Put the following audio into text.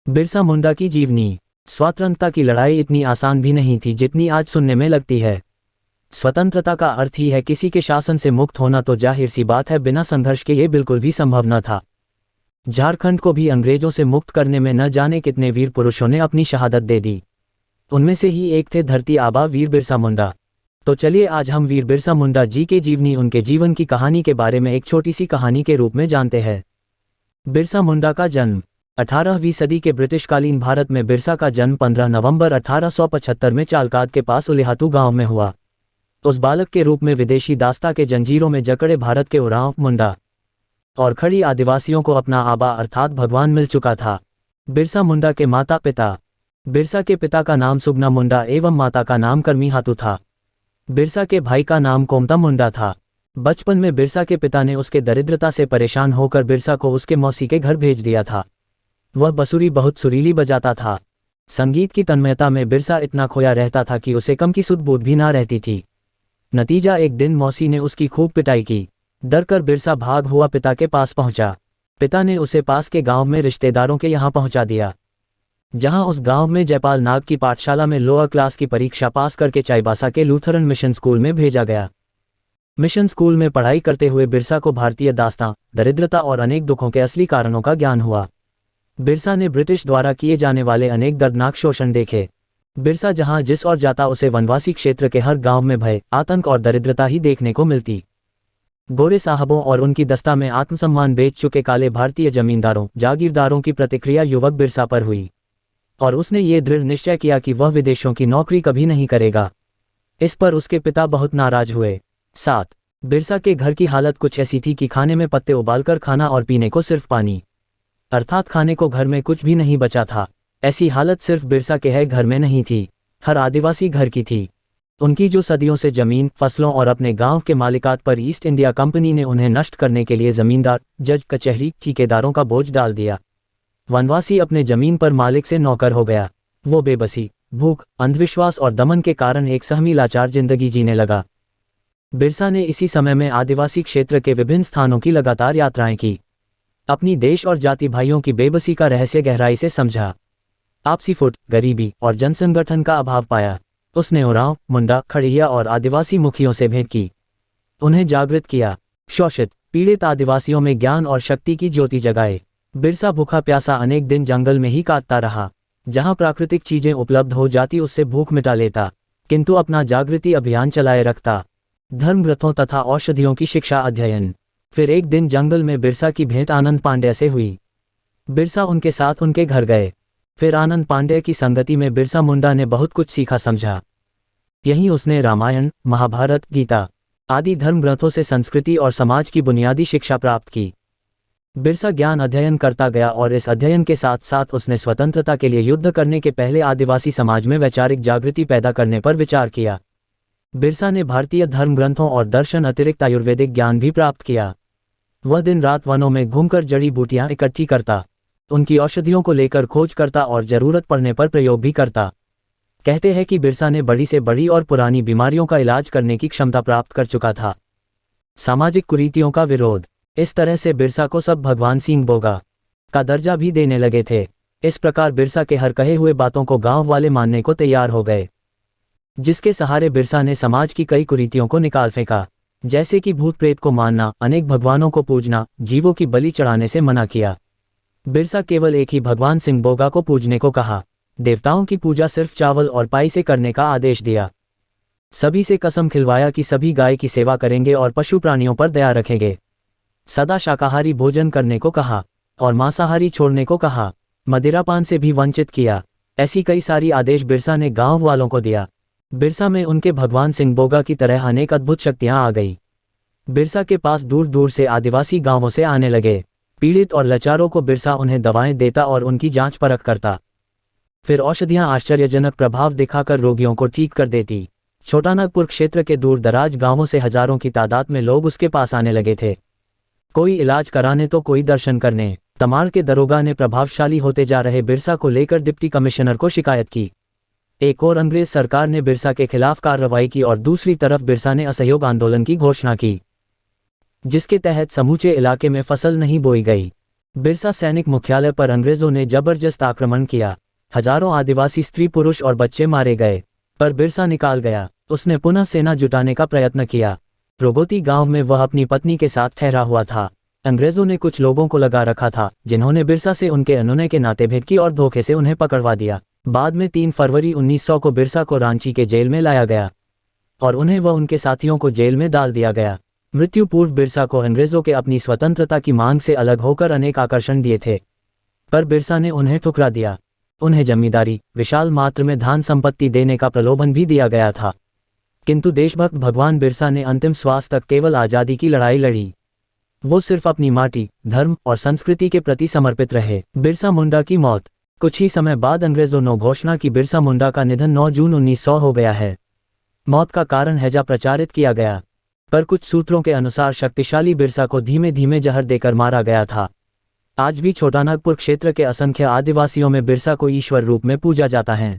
बिरसा मुंडा की जीवनी। स्वतंत्रता की लड़ाई इतनी आसान भी नहीं थी जितनी आज सुनने में लगती है। स्वतंत्रता का अर्थ ही है किसी के शासन से मुक्त होना, तो जाहिर सी बात है बिना संघर्ष के ये बिल्कुल भी संभव न था। झारखंड को भी अंग्रेजों से मुक्त करने में न जाने कितने वीर पुरुषों ने अपनी शहादत दे दी। उनमें से ही एक थे धरती आबा वीर बिरसा मुंडा। तो चलिए आज हम वीर बिरसा मुंडा जी के जीवनी, उनके जीवन की कहानी के बारे में एक छोटी सी कहानी के रूप में जानते हैं। बिरसा मुंडा का जन्म 18वीं सदी के ब्रिटिशकालीन भारत में। बिरसा का जन्म 15 नवंबर 1875 में चालकाद के पास उलिहातू गांव में हुआ। उस बालक के रूप में विदेशी दास्ता के जंजीरों में जकड़े भारत के उरांव मुंडा और खड़ी आदिवासियों को अपना आबा अर्थात भगवान मिल चुका था। बिरसा मुंडा के माता पिता। बिरसा के पिता का नाम सुगना मुंडा एवं माता का नाम करमीहातू था। बिरसा के भाई का नाम कोमता मुंडा था। बचपन में बिरसा के पिता ने उसके दरिद्रता से परेशान होकर बिरसा को उसके मौसी के घर भेज दिया था। वह बंसुरी बहुत सुरीली बजाता था। संगीत की तन्मयता में बिरसा इतना खोया रहता था कि उसे कम की सुध बूध भी ना रहती थी। नतीजा, एक दिन मौसी ने उसकी खूब पिटाई की। डर कर बिरसा भाग हुआ पिता के पास पहुंचा। पिता ने उसे पास के गांव में रिश्तेदारों के यहां पहुंचा दिया, जहां उस गांव में जयपाल नाग की पाठशाला में लोअर क्लास की परीक्षा पास करके चाईबासा के लूथरन मिशन स्कूल में भेजा गया। मिशन स्कूल में पढ़ाई करते हुए बिरसा को भारतीय दास्तां, दरिद्रता और अनेक दुखों के असली कारणों का ज्ञान हुआ। बिरसा ने ब्रिटिश द्वारा किए जाने वाले अनेक दर्दनाक शोषण देखे। बिरसा जहां जिस और जाता उसे वनवासी क्षेत्र के हर गांव में भय, आतंक और दरिद्रता ही देखने को मिलती। गोरे साहबों और उनकी दस्ता में आत्मसम्मान बेच चुके काले भारतीय जमींदारों, जागीरदारों की प्रतिक्रिया युवक बिरसा पर हुई और उसने ये दृढ़ निश्चय किया कि वह विदेशों की नौकरी कभी नहीं करेगा। इस पर उसके पिता बहुत नाराज हुए। 7 बिरसा के घर की हालत कुछ ऐसी थी कि खाने में पत्ते उबालकर खाना और पीने को सिर्फ पानी, अर्थात खाने को घर में कुछ भी नहीं बचा था। ऐसी हालत सिर्फ बिरसा के है घर में नहीं थी, हर आदिवासी घर की थी। उनकी जो सदियों से जमीन, फसलों और अपने गांव के मालिकात पर ईस्ट इंडिया कंपनी ने उन्हें नष्ट करने के लिए जमींदार, जज, कचहरी, ठेकेदारों का बोझ डाल दिया। वनवासी अपने जमीन पर मालिक से नौकर हो गया। वो बेबसी, भूख, अंधविश्वास और दमन के कारण एक सहमी लाचार जिंदगी जीने लगा। बिरसा ने इसी समय में आदिवासी क्षेत्र के विभिन्न स्थानों की लगातार यात्राएं की। अपनी देश और जाति भाइयों की बेबसी का रहस्य गहराई से समझा। आपसी फुट, गरीबी और जनसंगठन का अभाव पाया। उसने उरांव, मुंडा, खड़िया और आदिवासी मुखियों से भेंट की। उन्हें जागृत किया। शोषित, पीड़ित आदिवासियों में ज्ञान और शक्ति की ज्योति जगाए। बिरसा भूखा प्यासा अनेक दिन जंगल में ही काटता रहा। जहां प्राकृतिक चीजें उपलब्ध हो जाती उससे भूख मिटा लेता, किंतु अपना जागृति अभियान चलाए रखता। धर्म ग्रंथों तथा औषधियों की शिक्षा अध्ययन। फिर एक दिन जंगल में बिरसा की भेंट आनंद पांड्या से हुई। बिरसा उनके साथ उनके घर गए। फिर आनंद पांड्या की संगति में बिरसा मुंडा ने बहुत कुछ सीखा समझा। यहीं उसने रामायण, महाभारत, गीता आदि धर्म ग्रंथों से संस्कृति और समाज की बुनियादी शिक्षा प्राप्त की। बिरसा ज्ञान अध्ययन करता गया और इस अध्ययन के साथ साथ उसने स्वतंत्रता के लिए युद्ध करने के पहले आदिवासी समाज में वैचारिक जागृति पैदा करने पर विचार किया। बिरसा ने भारतीय धर्म ग्रंथों और दर्शन अतिरिक्त आयुर्वेदिक ज्ञान भी प्राप्त किया। वह दिन रात वनों में घूमकर जड़ी बूटियां इकट्ठी करता, उनकी औषधियों को लेकर खोज करता और जरूरत पड़ने पर प्रयोग भी करता। कहते हैं कि बिरसा ने बड़ी से बड़ी और पुरानी बीमारियों का इलाज करने की क्षमता प्राप्त कर चुका था। सामाजिक कुरीतियों का विरोध। इस तरह से बिरसा को सब भगवान सिंह बोगा का दर्जा भी देने लगे थे। इस प्रकार बिरसा के हर कहे हुए बातों को गांव वाले मानने को तैयार हो गए, जिसके सहारे बिरसा ने समाज की कई कुरीतियों को निकाल फेंका, जैसे कि भूत प्रेत को मानना, अनेक भगवानों को पूजना, जीवों की बलि चढ़ाने से मना किया। बिरसा केवल एक ही भगवान सिंह बोगा को पूजने को कहा। देवताओं की पूजा सिर्फ चावल और पाई से करने का आदेश दिया। सभी से कसम खिलवाया कि सभी गाय की सेवा करेंगे और पशु प्राणियों पर दया रखेंगे। सदा शाकाहारी भोजन करने को कहा और मांसाहारी छोड़ने को कहा। मदिरापान से भी वंचित किया। ऐसी कई सारी आदेश बिरसा ने गांव वालों को दिया। बिरसा में उनके भगवान सिंह बोगा की तरह अनेक अद्भुत शक्तियां आ गई। बिरसा के पास दूर दूर से आदिवासी गांवों से आने लगे। पीड़ित और लाचारों को बिरसा उन्हें दवाएं देता और उनकी जांच परख करता। फिर औषधियां आश्चर्यजनक प्रभाव दिखाकर रोगियों को ठीक कर देती। छोटानागपुर क्षेत्र के दूर दराज गांवों से हजारों की तादाद में लोग उसके पास आने लगे थे, कोई इलाज कराने तो कोई दर्शन करने। तमाड़ के दरोगा ने प्रभावशाली होते जा रहे बिरसा को लेकर डिप्टी कमिश्नर को शिकायत की। एक और अंग्रेज सरकार ने बिरसा के खिलाफ कार्रवाई की और दूसरी तरफ बिरसा ने असहयोग आंदोलन की घोषणा की, जिसके तहत समूचे इलाके में फसल नहीं बोई गई। बिरसा सैनिक मुख्यालय पर अंग्रेजों ने जबरदस्त आक्रमण किया। हजारों आदिवासी स्त्री पुरुष और बच्चे मारे गए, पर बिरसा निकाल गया। उसने पुनः सेना जुटाने का प्रयत्न किया। रोगोती गांव में वह अपनी पत्नी के साथ ठहरा हुआ था। अंग्रेजों ने कुछ लोगों को लगा रखा था, जिन्होंने बिरसा से उनके अनुनय के नाते भेंट की और धोखे से उन्हें पकड़वा दिया। बाद में 3 फरवरी 1900 को बिरसा को रांची के जेल में लाया गया और उन्हें व उनके साथियों को जेल में डाल दिया गया। मृत्यु पूर्व बिरसा को अंग्रेजों के अपनी स्वतंत्रता की मांग से अलग होकर अनेक आकर्षण दिए थे, पर बिरसा ने उन्हें ठुकरा दिया। उन्हें जमींदारी, विशाल मात्रा में धान संपत्ति देने का प्रलोभन भी दिया गया था, किंतु देशभक्त भगवान बिरसा ने अंतिम श्वास तक केवल आज़ादी की लड़ाई लड़ी। वो सिर्फ अपनी माटी, धर्म और संस्कृति के प्रति समर्पित रहे। बिरसा मुंडा की मौत। कुछ ही समय बाद अंग्रेजों ने घोषणा की बिरसा मुंडा का निधन 9 जून 1900 हो गया है। मौत का कारण हैजा प्रचारित किया गया, पर कुछ सूत्रों के अनुसार शक्तिशाली बिरसा को धीमे धीमे जहर देकर मारा गया था। आज भी छोटानागपुर क्षेत्र के असंख्य आदिवासियों में बिरसा को ईश्वर रूप में पूजा जाता है।